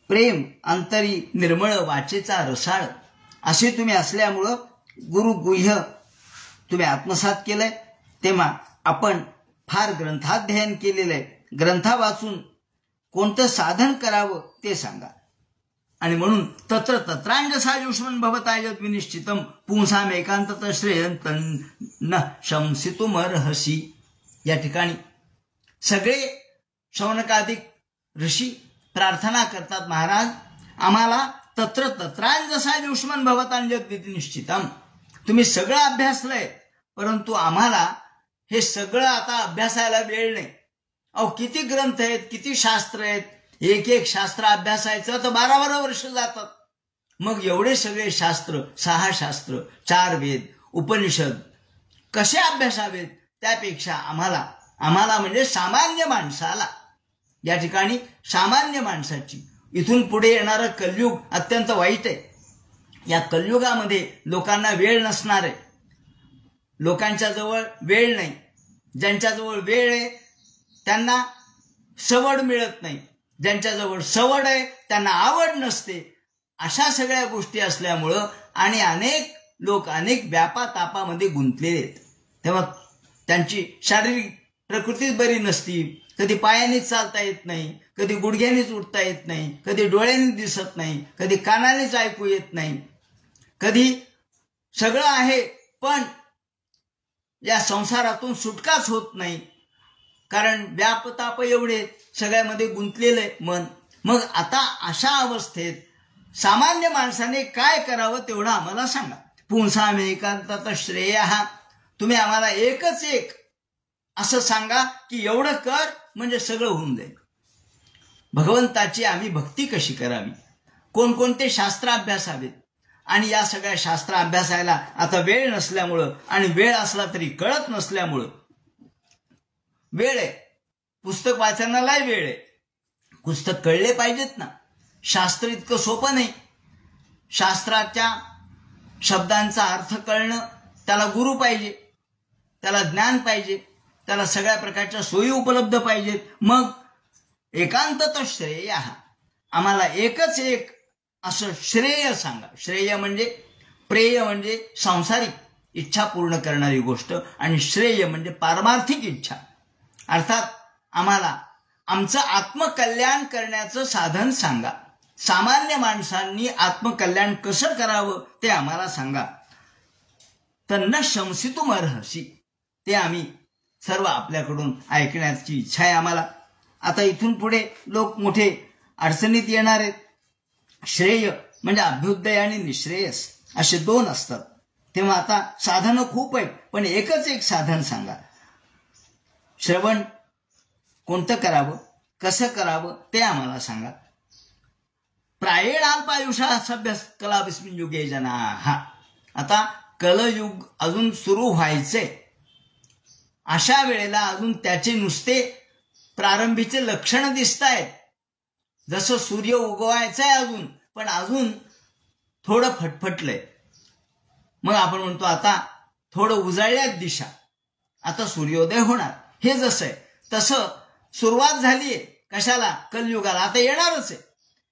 प्रेम अंतरी निर्मळ वाचेचा रसाळ असे तुम्ही असल्यामुळं गुरु गुह्य तुम्ही आत्मसात केलंय. तेव्हा आपण फार ग्रंथाध्ययन केलेलं आहे, ग्रंथा वाचून कोणतं साधन करावं ते सांगा. आणि म्हणून तत्र तत्रांजसायुष्मन भवता यद्विनिश्चितम पुंसाम एकांतत श्रेयंतन न शंसितुमर्हसि. या ठिकाणी सगळे शौनकादिक ऋषी प्रार्थना करतात, महाराज आम्हाला तत्र तत्रांजसायुष्मन भवता यद्विनिश्चितम, तुम्ही सगळं अभ्यासलंय, परंतु आम्हाला हे सगळं आता अभ्यासायला वेळ नाही. अहो किती ग्रंथ आहेत, किती शास्त्र आहेत, एक एक शास्त्र अभ्यासायचं तर 12-12 वर्ष जातात. मग एवढे सगळे शास्त्र, 6 शास्त्र, 4 वेद, उपनिषद कसे अभ्यासावेत? त्यापेक्षा आम्हाला म्हणजे सामान्य माणसाला, या ठिकाणी सामान्य माणसाची, इथून पुढे येणारं कलयुग अत्यंत वाईट आहे. या कलयुगामध्ये लोकांना वेळ नसणार आहे, लोकांच्या जवळ वेळ नाही. ज्यांच्याजवळ वेळ आहे त्यांना सवड मिळत नाही, ज्यांच्याजवळ सवड आहे त्यांना आवड नसते. अशा सगळ्या गोष्टी असल्यामुळं आणि अनेक लोक अनेक व्यापातापामध्ये गुंतलेले आहेत. तेव्हा त्यांची शारीरिक प्रकृतीच बरी नसती, कधी पायानेच चालता येत नाही, कधी गुडघ्यानेच उठता येत नाही, कधी डोळ्यानेच दिसत नाही, कधी कानानेच ऐकू येत नाही, कधी सगळं आहे पण या संसारातून सुटकाच होत नाही. कारण व्यापताप एवढे सगळ्यामध्ये गुंतलेलं आहे मन. मग आता अशा अवस्थेत सामान्य माणसाने काय करावं तेवढं आम्हाला सांगा. पुंसाम एकांतात श्रेय, तुम्ही आम्हाला एकच एक असं सांगा की एवढं कर म्हणजे सगळं होऊन जाईल. भगवंताची आम्ही भक्ती कशी करावी, कोणकोणते शास्त्र अभ्यासावेत, आणि या सगळ्या शास्त्र अभ्यासायला आता वेळ नसल्यामुळं, आणि वेळ असला तरी कळत नसल्यामुळं, वेळ आहे पुस्तक वाचनालाही वेळ आहे, पुस्तक कळले पाहिजेत ना. शास्त्र इतकं सोपं नाही. शास्त्राच्या शब्दांचा अर्थ कळणं, त्याला गुरु पाहिजे, त्याला ज्ञान पाहिजे, त्याला सगळ्या प्रकारच्या सोयी उपलब्ध पाहिजेत. मग एकांतत श्रेय, आम्हाला एकच एक असं श्रेय सांगा. श्रेय म्हणजे प्रेय म्हणजे सांसारिक इच्छा पूर्ण करणारी गोष्ट, आणि श्रेय म्हणजे पारमार्थिक इच्छा. अर्थात आम्हाला आमचं आत्मकल्याण करण्याचं साधन सांगा. सामान्य माणसांनी आत्मकल्याण कसं करावं ते आम्हाला सांगा. तन्न शंसितुम अर्हसि, ते आम्ही सर्व आपल्याकडून ऐकण्याची इच्छा आहे आम्हाला. आता इथून पुढे लोक मोठे अडचणीत येणार आहेत. श्रेय म्हणजे अभ्युदय आणि निश्रेयस असे दोन असतात. तेव्हा आता साधनं खूप आहेत, पण एकच एक साधन सांगा. श्रवण कोणतं करावं, कसं करावं ते आम्हाला सांगा. प्रायेण अल्पायुषा सभ्य कला विस्मिन युगे जना. आता कलयुग अजून सुरू व्हायचंय, अशा वेळेला अजून त्याचे नुसते प्रारंभीचे लक्षण दिसत आहेत. जसं सूर्य उगवायचा आहे अजून, पण अजून थोडं फटफटलंय. मग आपण म्हणतो आता थोडं उजाळल्यात दिशा, आता सूर्योदय होणार. हे जसं आहे तसं सुरुवात झालीये. कशाला? कलयुगाला. आता येणारच आहे.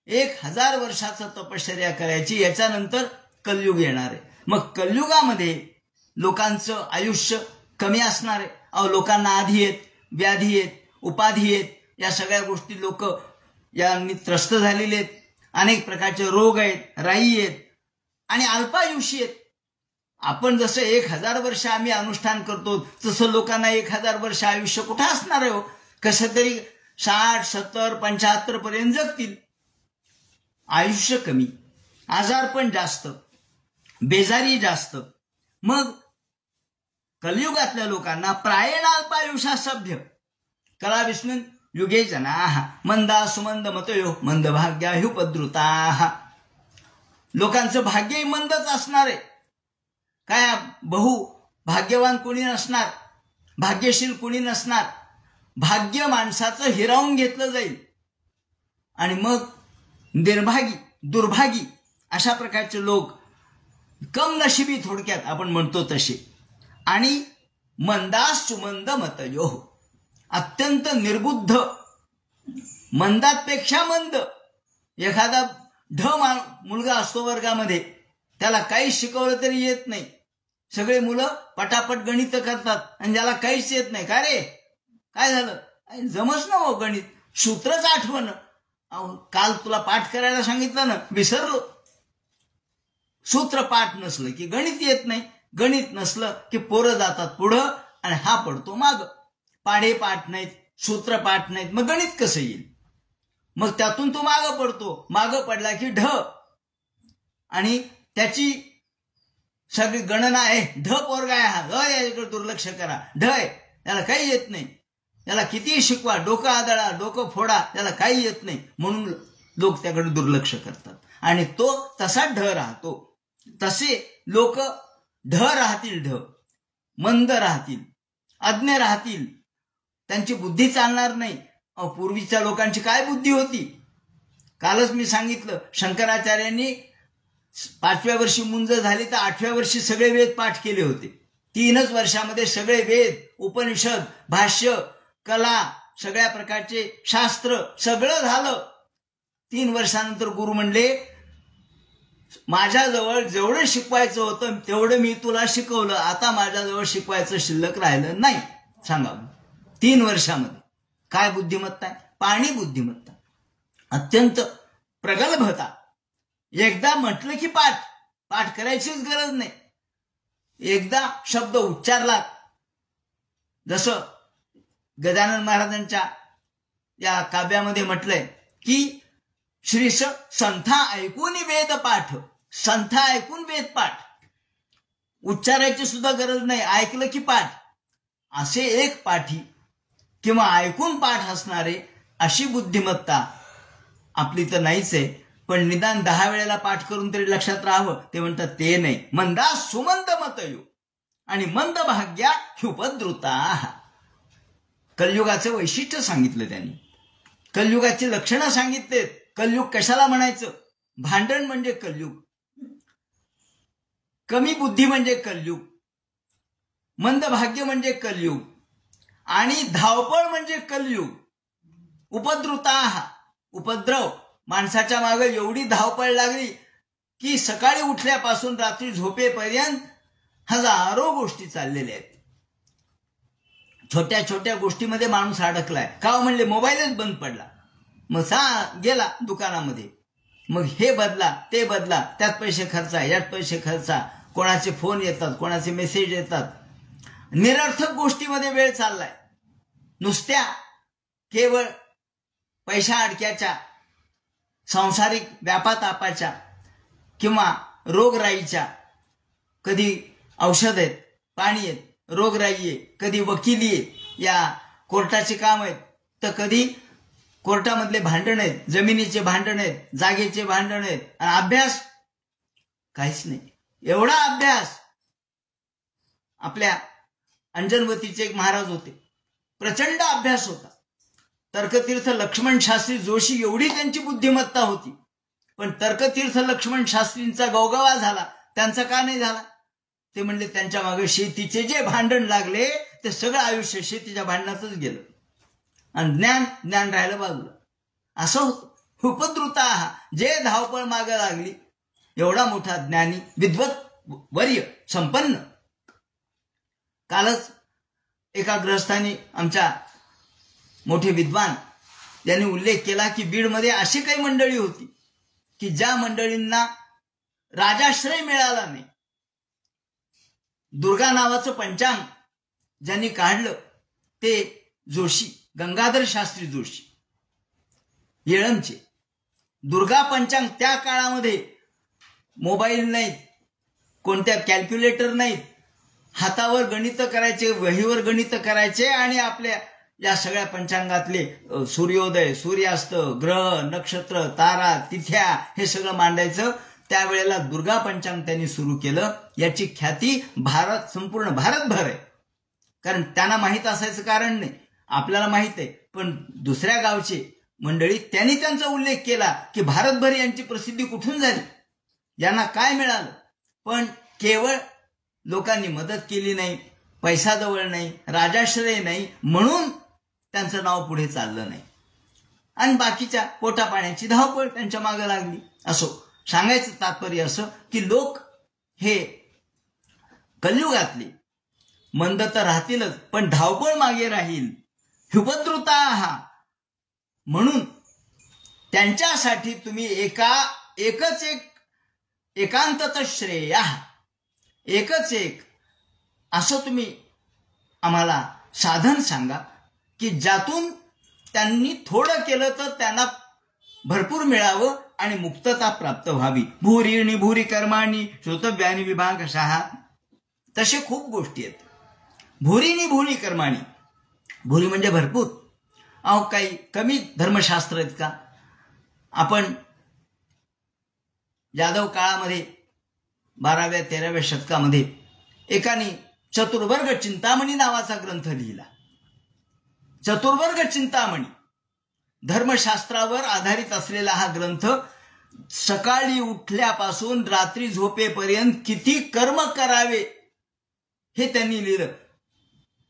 1000 वर्षाचं तपश्चर्या करायची, याच्यानंतर कलयुग येणार आहे. मग कलयुगामध्ये लोकांचं आयुष्य कमी असणार आहे. लोकांना आधी आहेत, व्याधी आहेत, उपाधी आहेत, या सगळ्या गोष्टी लोक यांनी त्रस्त झालेले आहेत. अनेक प्रकारचे रोग आहेत, राई आहेत, आणि अल्पायुषी आहेत. आपण जसं 1000 वर्ष आम्ही अनुष्ठान करतो, तसं लोकांना 1000 वर्ष आयुष्य कुठं असणार आहे हो. कसं तरी 60, 70, 75 पर्यंत जगतील. आयुष्य कमी, आजारपण जास्त, बेजारी जास्त. मग कलियुगातल्या लोकांना प्रायेण अल्पायुषा सभ्य कला विस्मिन युगे जना मंदा सुमंद मतयो मंद भाग्याह्युपद्रुता. लोकांचं भाग्यही मंदच असणार आहे. काय बहु भाग्यवान कोणी नसणार, भाग्यशील कोणी नसणार. भाग्य माणसाचं हिरावून घेतलं जाईल, आणि मग निर्भागी, दुर्भागी अशा प्रकारचे लोक, कमनशिबी थोडक्यात आपण म्हणतो तसे. आणि मंदास सुमंद मतयो, अत्यंत निर्बुद्ध, मंदापेक्षा मंद. एखादा मुलगा असतो वर्गामध्ये, त्याला काही शिकवलं तरी येत नाही. सगळे मुलं पटापट गणित करतात, आणि ज्याला काहीच येत नाही, का रे काय झालं, जमच ना हो गणित, सूत्रच आठवण. काल तुला पाठ करायला सांगितलं ना, विसरलो. सूत्र पाठ नसलं की गणित येत नाही, गणित नसलं की पोरं जातात पुढं आणि हा पडतो माग. पाढे पाठ नाहीत, सूत्र पाठ नाहीत, मग गणित कसं येईल. मग त्यातून तो मागं पडतो, मागं पडला की ढ, आणि त्याची सगळी गणना आहे. ढ पोरगा आहे हा, याच्याकडे दुर्लक्ष करा. ढ आहे, त्याला काही येत नाही, त्याला कितीही शिकवा, डोकं आदळा, डोकं फोडा, त्याला काही येत नाही, म्हणून लोक त्याकडे दुर्लक्ष करतात, आणि तो तसा ढ राहतो. तसे लोक ढ राहतील, ढ मंद राहतील, अज्ञ राहतील, त्यांची बुद्धी चालणार नाही. पूर्वीच्या लोकांची काय बुद्धी होती. कालच मी सांगितलं, शंकराचार्यांनी 5व्या वर्षी मुंज झाली तर 8व्या वर्षी सगळे वेद पाठ केले होते. 3च वर्षामध्ये सगळे वेद, उपनिषद, भाष्य, कला, सगळ्या प्रकारचे शास्त्र सगळं झालं. 3 वर्षानंतर गुरु म्हणले, माझ्याजवळ जेवढं शिकवायचं होतं तेवढं मी तुला शिकवलं, आता माझ्याजवळ शिकवायचं शिल्लक राहिलं नाही. सांगा, 3 वर्षामध्ये काय बुद्धिमत्ता आहे. पाणी बुद्धिमत्ता, अत्यंत प्रगल्भता. एकदा म्हटलं की पाठ करायचीच गरज नाही. एकदा शब्द उच्चारला, जसं गजानन महाराजांच्या या काव्यामध्ये म्हटलंय की संथा ऐकून वेद पाठ, संथा ऐकून वेद पाठ, उच्चारायची सुद्धा गरज नाही, ऐकलं की पाठ, असे एक पाठी किंवा ऐकून पाठ असणारे अशी बुद्धिमत्ता आपली तर नाहीच आहे. पण निदान 10 वेळेला पाठ करून तरी लक्षात राहावं, ते म्हणतात ते नाही. मंदा सुमंद मतयो आणि मंद भाग्या ह्युपद्रुता. कलयुगाचं वैशिष्ट्य सांगितलं त्यांनी, कलयुगाची लक्षणं सांगितलेत. कलयुग कशाला म्हणायचं? भांडण म्हणजे कलयुग, कमी बुद्धी म्हणजे कलयुग, मंद भाग्य म्हणजे कलयुग आणि धावपळ म्हणजे कलयुग. उपद्रुता, उपद्रव, माणसाच्या मागे एवढी धावपळ लागली की सकाळी उठल्यापासून रात्री झोपेपर्यंत हजारो गोष्टी चाललेल्या आहेत. छोट्या छोट्या गोष्टीमध्ये माणूस अडकलाय. का म्हणले? मोबाईलच बंद पडला. मग गेला दुकानामध्ये, मग हे बदला ते बदला, त्यात पैसे खर्चा, यात पैसे खर्चा, कोणाचे फोन येतात, कोणाचे मेसेज येतात, निरर्थक गोष्टीमध्ये वेळ चाललाय. नुसत्या केवळ पैशा अडक्याच्या, सांसारिक व्यापातापाच्या किंवा रोगराईच्या. कधी औषध आहेत, पाणी आहेत, रोगराई आहे, कधी वकिली आहे, या कोर्टाचे काम आहेत, तर कधी कोर्टामधले भांडण आहेत, जमिनीचे भांडण आहेत, जागेचे भांडण आहेत. आणि अभ्यास काहीच नाही. एवढा अभ्यास. आपल्या अंजनवतीचे एक महाराज होते, प्रचंड अभ्यास होता. तर्कतीर्थ लक्ष्मण शास्त्री जोशी एवढी त्यांची बुद्धिमत्ता होती. पण तर्कतीर्थ लक्ष्मण शास्त्रींचा गवगवा झाला, त्यांचा का नाही झाला? ते म्हणले त्यांच्या मागे शेतीचे जे भांडण लागले ते सगळं आयुष्य शेतीच्या भांडणातच गेलं आणि ज्ञान राहिलं बाजूला. असं होतं. उपद्रुता, जे धावपळ मागे लागली. एवढा मोठा ज्ञानी, विद्वत, वर्य, संपन्न. कालच एका गृहस्थाने, आमच्या मोठे विद्वान, यांनी उल्लेख केला की बीडमध्ये अशी काही मंडळी होती की ज्या मंडळींना राजाश्रय मिळाला नाही. दुर्गा नावाचं पंचांग ज्यांनी काढलं ते जोशी, गंगाधर शास्त्री जोशी, येळमचे. दुर्गा पंचांग, त्या काळामध्ये मोबाईल नाहीत, कोणत्या कॅल्क्युलेटर नाहीत, हातावर गणित करायचे, वहीवर गणित करायचे आणि आपल्या या सगळ्या पंचांगातले सूर्योदय, सूर्यास्त, ग्रह, नक्षत्र, तारा, तिथ्या हे सगळं मांडायचं. त्यावेळेला दुर्गा पंचांग त्यांनी सुरू केलं. याची ख्याती संपूर्ण भारतभर आहे. कारण त्यांना माहीत असायचं कारण नाही, आपल्याला माहित आहे. पण दुसऱ्या गावचे मंडळी, त्यांनी त्यांचा उल्लेख केला की भारतभर यांची प्रसिद्धी कुठून झाली, यांना काय मिळालं. पण केवळ लोकांनी मदत केली नाही, पैसा जवळ नाही, राजाश्रय नाही, म्हणून त्यांचं नाव पुढे चाललं नाही आणि बाकीच्या पोटापाण्याची धावपळ त्यांच्या मागे लागली. असो, सांगायचं तात्पर्य असं की लोक हे कलियुगातले मंद तर राहतीलच, पण धावपळ मागे राहील. ह्युपद्रुता, म्हणून त्यांच्यासाठी तुम्ही एकच एक एकांतत श्रेय, एकच एक असं तुम्ही आम्हाला साधन सांगा की ज्यातून त्यांनी थोडं केलं तर त्यांना भरपूर मिळावं आणि मुक्तता प्राप्त व्हावी. भूरी आणि भूरी कर्माणी श्रोतव्यानी विभागशः. तसे खूप गोष्टी आहेत. भूरी आणि भूरी कर्माणी, भूरी म्हणजे भरपूर. अहो, काही कमी धर्मशास्त्र आहेत का? आपण यादव काळामध्ये 12व्या-13व्या शतकामध्ये एकाने चतुर्वर्ग चिंतामणी नावाचा ग्रंथ लिहिला. चतुर्वर्ग चिंतामणी, धर्मशास्त्रावर आधारित असलेला हा ग्रंथ सकाळी उठल्यापासून रात्री झोपेपर्यंत किती कर्म करावे हे त्यांनी लिहिलं.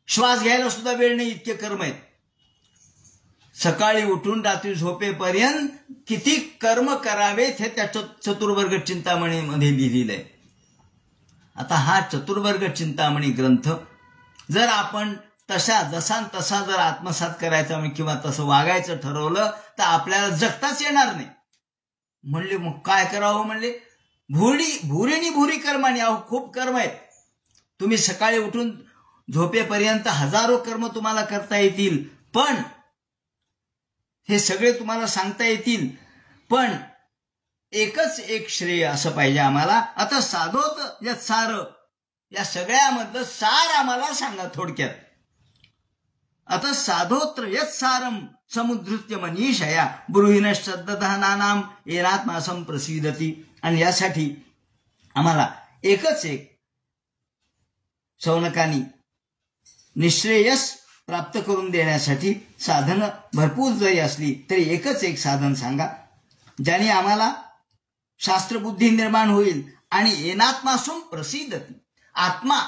श्वास घ्यायला सुद्धा वेळ नाही, इतके कर्म आहेत. सकाळी उठून रात्री झोपेपर्यंत किती कर्म करावेत हे त्या चतुर्वर्ग चिंतामणीमध्ये लिहिलेलं आहे. आता हा चतुर्वर्ग चिंतामणी ग्रंथ जर आपण जसा तसा जर आत्मसात करायचा किंवा तसं वागायचं ठरवलं तर आपल्याला जगताच येणार नाही. म्हणले मग काय करावं? म्हणले भुरीनी भुरी कर्मानी. अहो, खूप कर्म आहेत. तुम्ही सकाळी उठून झोपेपर्यंत हजारो कर्म तुम्हाला करता येतील, पण हे सगळे तुम्हाला सांगता येतील, पण एकच एक श्रेय असं पाहिजे आम्हाला. आता साधोत यात सार, या सगळ्यामधलं सार आम्हाला सांगा थोडक्यात. आता साधोत्र यत् सारम समुद्धृत्य मनीषया ब्रूहिण श्रद्धानानाम येनात्मासम प्रसिद्धती. आणि यासाठी आम्हाला एकच एक शौनकानी निश्रेयस प्राप्त करून देण्यासाठी साधनं भरपूर जरी असली तरी एकच एक साधन सांगा, ज्याने आम्हाला शास्त्रबुद्धी निर्माण होईल आणि येनात्मासम प्रसिद्धती, आत्मा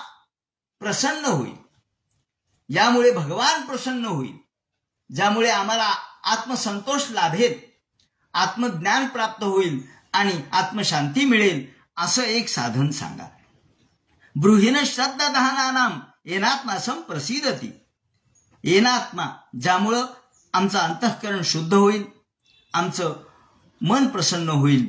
प्रसन्न होईल, यामुळे भगवान प्रसन्न होईल, ज्यामुळे आम्हाला आत्मसंतोष लाभेल, आत्मज्ञान प्राप्त होईल आणि आत्मशांती मिळेल, असं एक साधन सांगा. ब्रूहिण श्रद्धानानाम येनात्मासम प्रसिद्धती. येनात्मा, ज्यामुळं आमचं अंतःकरण शुद्ध होईल, आमचं मन प्रसन्न होईल.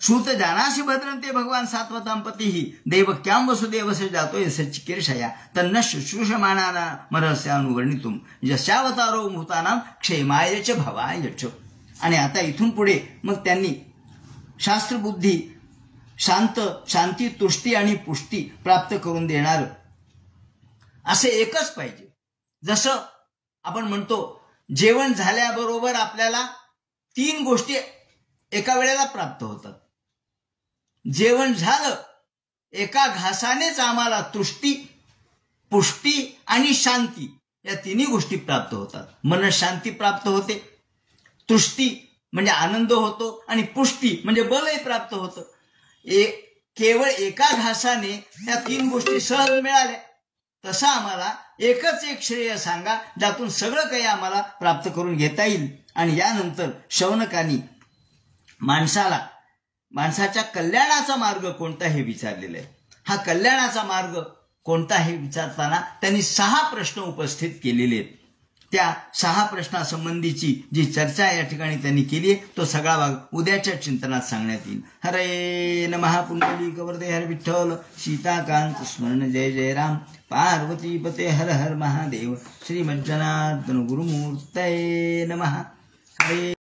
श्रुत जानासी भद्रंते भगवान सात्वतांपतीही देवक्यां वसुदेवसे जातो यस्य चिकीर्षया तन्न शुश्रूषमाणाना मनस्यानुवर्णितुम यस्यावतारो भूतानां क्षेमाय च भवाय च. आणि आता इथून पुढे मग त्यांनी शास्त्रबुद्धी, शांती, तुष्टी आणि पुष्टी प्राप्त करून देणार असे एकच पाहिजे. जसं आपण म्हणतो जेवण झाल्याबरोबर आपल्याला 3 गोष्टी एका वेळेला प्राप्त होतात. जेवण झालं, एका घासानेच आम्हाला तुष्टी, पुष्टी आणि शांती या 3 गोष्टी प्राप्त होतात. मनशांती प्राप्त होते, तुष्टी म्हणजे आनंद होतो आणि पुष्टी म्हणजे बलही प्राप्त होतं. केवळ एका घासाने या 3 गोष्टी सहज मिळाल्या. तसं आम्हाला एकच एक श्रेय सांगा, ज्यातून सगळं काही आम्हाला प्राप्त करून घेता येईल. आणि यानंतर शौनकानी माणसाच्या कल्याणाचा मार्ग कोणता हे विचारलेलं आहे. हा कल्याणाचा मार्ग कोणता हे विचारताना त्यांनी 6 प्रश्न उपस्थित केलेले आहेत. त्या 6 प्रश्नासंबंधीची जी चर्चा या ठिकाणी त्यांनी केली आहे, तो सगळा भाग उद्याच्या चिंतनात सांगण्यात येईल. हरे नमः. पुंडलिक वरदे हर विठ्ठल, सीताकांत स्मरण जय जय राम. पार्वती पते हर हर महादेव. श्रीमज्जनार्दन गुरुमूर्तये नमः. हरे